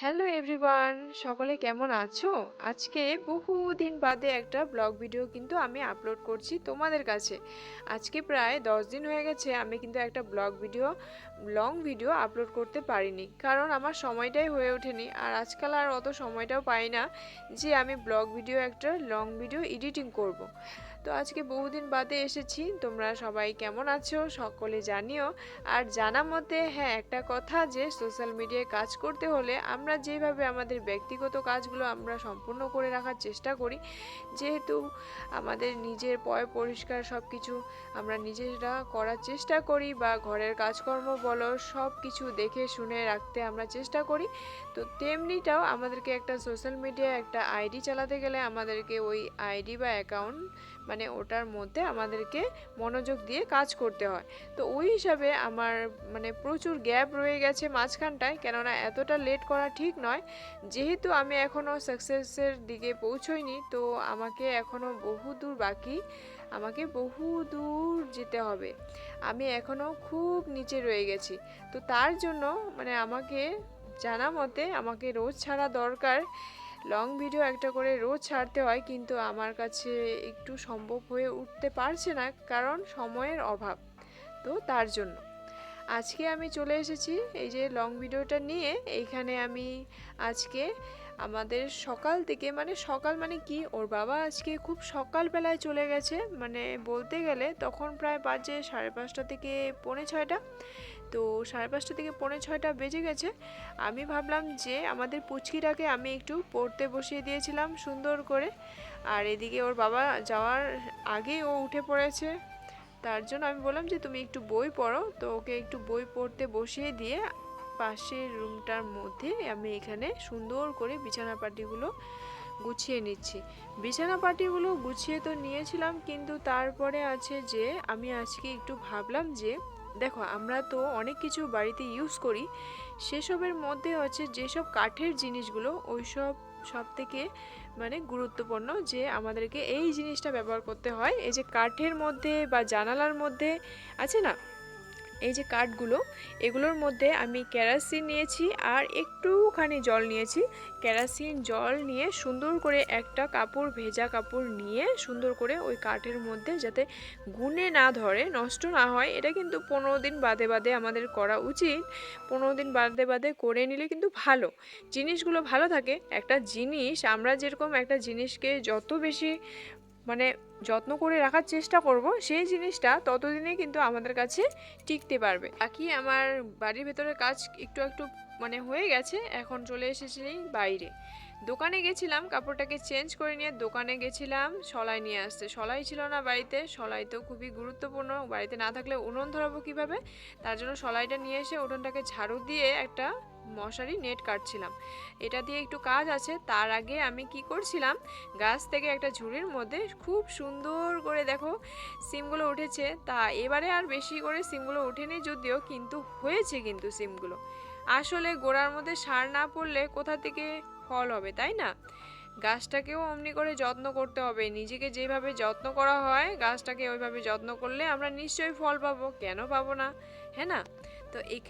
Hello everyone, সকলে কেমন আছো? আজকে বহুদিন বাদে একটা ব্লগ ভিডিও কিন্তু আমি আপলোড করছি তোমাদের কাছে। আজকে প্রায় 10 দিন হয়ে গেছে আমি কিন্তু একটা blog video long video upload করতে পারিনি, কারণ আমার সময়টাই হয়ে ওঠেনি। আর আজকাল আর অত সময়টাও পাই না যে আমি ব্লগ ভিডিও একটা লং ভিডিও এডিটিং করব। তো আজকে বহুদিন বাদে এসেছি, তোমরা সবাই কেমন আছো সকলে জানিও। আর জানা মতে হ্যাঁ, একটা কথা যে সোশ্যাল মিডিয়ায় কাজ করতে হলে আমরা যেভাবে আমাদের ব্যক্তিগত কাজগুলো আমরা সম্পূর্ণ করে রাখার চেষ্টা করি, যেহেতু আমাদের নিজের পয় পরিষ্কার সব কিছু আমরা নিজেরা করার চেষ্টা করি, বা ঘরের কাজকর্ম বলো সব কিছু দেখে শুনে রাখতে আমরা চেষ্টা করি, তো তেমনিটাও আমাদেরকে একটা সোশ্যাল মিডিয়ায় একটা আইডি চালাতে গেলে আমাদেরকে ওই আইডি বা অ্যাকাউন্ট মানে ওটার মধ্যে আমাদেরকে মনোযোগ দিয়ে কাজ করতে হয়। তো ওই হিসাবে আমার মানে প্রচুর গ্যাপ রয়ে গেছে মাঝখানটায়, কেননা এতটা লেট করা ঠিক নয়। যেহেতু আমি এখনও সাকসেসের দিকে পৌঁছইনি, তো আমাকে এখনও বহু দূর বাকি, আমাকে বহু দূর যেতে হবে। আমি এখনও খুব নিচে রয়ে গেছি। তো তার জন্য মানে আমাকে জানা মতে আমাকে রোজ ছাড়া দরকার, লং ভিডিও একটা করে রোজ ছাড়তে হয়, কিন্তু আমার কাছে একটু সম্ভব হয়ে উঠতে পারছে না, কারণ সময়ের অভাব। তো তার জন্য আজকে আমি চলে এসেছি এই যে লং ভিডিওটা নিয়ে। এইখানে আমি আজকে আমাদের সকাল থেকে মানে সকাল মানে কি, ওর বাবা আজকে খুব সকালবেলায় চলে গেছে, মানে বলতে গেলে তখন প্রায় বাজে 5:30 থেকে 5:45। তো 5:30 থেকে 5:45 বেজে গেছে। আমি ভাবলাম যে আমাদের পুচকিটাকে আমি একটু পড়তে বসিয়ে দিয়েছিলাম সুন্দর করে, আর এদিকে ওর বাবা যাওয়ার আগেই ও উঠে পড়েছে। তার জন্য আমি বললাম যে তুমি একটু বই পড়ো, তো ওকে একটু বই পড়তে বসিয়ে দিয়ে পাশের রুমটার মধ্যে আমি এখানে সুন্দর করে বিছানা পাটিগুলো গুছিয়ে নিচ্ছি। বিছানা পাটিগুলো গুছিয়ে তো নিয়েছিলাম, কিন্তু তারপরে আছে যে আমি আজকে একটু ভাবলাম যে দেখো, আমরা তো অনেক কিছু বাড়িতে ইউজ করি, সেসবের মধ্যে হচ্ছে যেসব কাঠের জিনিসগুলো ওইসব সব থেকে মানে গুরুত্বপূর্ণ যে আমাদেরকে এই জিনিসটা ব্যবহার করতে হয়। এই যে কাঠের মধ্যে বা জানালার মধ্যে আছে না এই যে কাঠগুলো, এগুলোর মধ্যে আমি কেরোসিন নিয়েছি আর একটুখানি জল নিয়েছি। কেরোসিন জল নিয়ে সুন্দর করে একটা কাপড়, ভেজা কাপড় নিয়ে সুন্দর করে ওই কাঠের মধ্যে যাতে গুনে না ধরে, নষ্ট না হয়, এটা কিন্তু 15 দিন বাদে বাদে আমাদের করা উচিত। 15 দিন বাদে বাদে করে নিলে কিন্তু ভালো, জিনিসগুলো ভালো থাকে। একটা জিনিস আমরা যেরকম একটা জিনিসকে যত বেশি মানে যত্ন করে রাখার চেষ্টা করব, সেই জিনিসটা ততদিনে কিন্তু আমাদের কাছে টিকতে পারবে। বাকি আমার বাড়ির ভেতরের কাজ একটু একটু মানে হয়ে গেছে। এখন চলে এসেছি বাইরে, দোকানে গেছিলাম কাপড়টাকে চেঞ্জ করে নিয়ে, দোকানে গেছিলাম সলাই নিয়ে আসতে। সলাই ছিল না বাড়িতে, সলাই তো খুবই গুরুত্বপূর্ণ, বাড়িতে না থাকলে উনুন ধরাবো কীভাবে। তার জন্য সলাইটা নিয়ে এসে উঠোনটাকে ঝাড়ু দিয়ে একটা মশারি নেট কাটছিলাম। এটা দিয়ে একটু কাজ আছে। তার আগে আমি কি করছিলাম, গাছ থেকে একটা ঝুড়ির মধ্যে খুব সুন্দর করে দেখো সিমগুলো উঠেছে। তা এবারে আর বেশি করে সিমগুলো ওঠেনি যদিও, কিন্তু হয়েছে কিন্তু সিমগুলো। আসলে গোড়ার মধ্যে সার না পড়লে কোথা থেকে ফল হবে, তাই না? গাছটাকেও অমনি করে যত্ন করতে হবে, নিজেকে যেভাবে যত্ন করা হয় গাছটাকে ওইভাবে যত্ন করলে আমরা নিশ্চয়ই ফল পাবো, কেন পাবো না, হ্যাঁ না? তো এখানে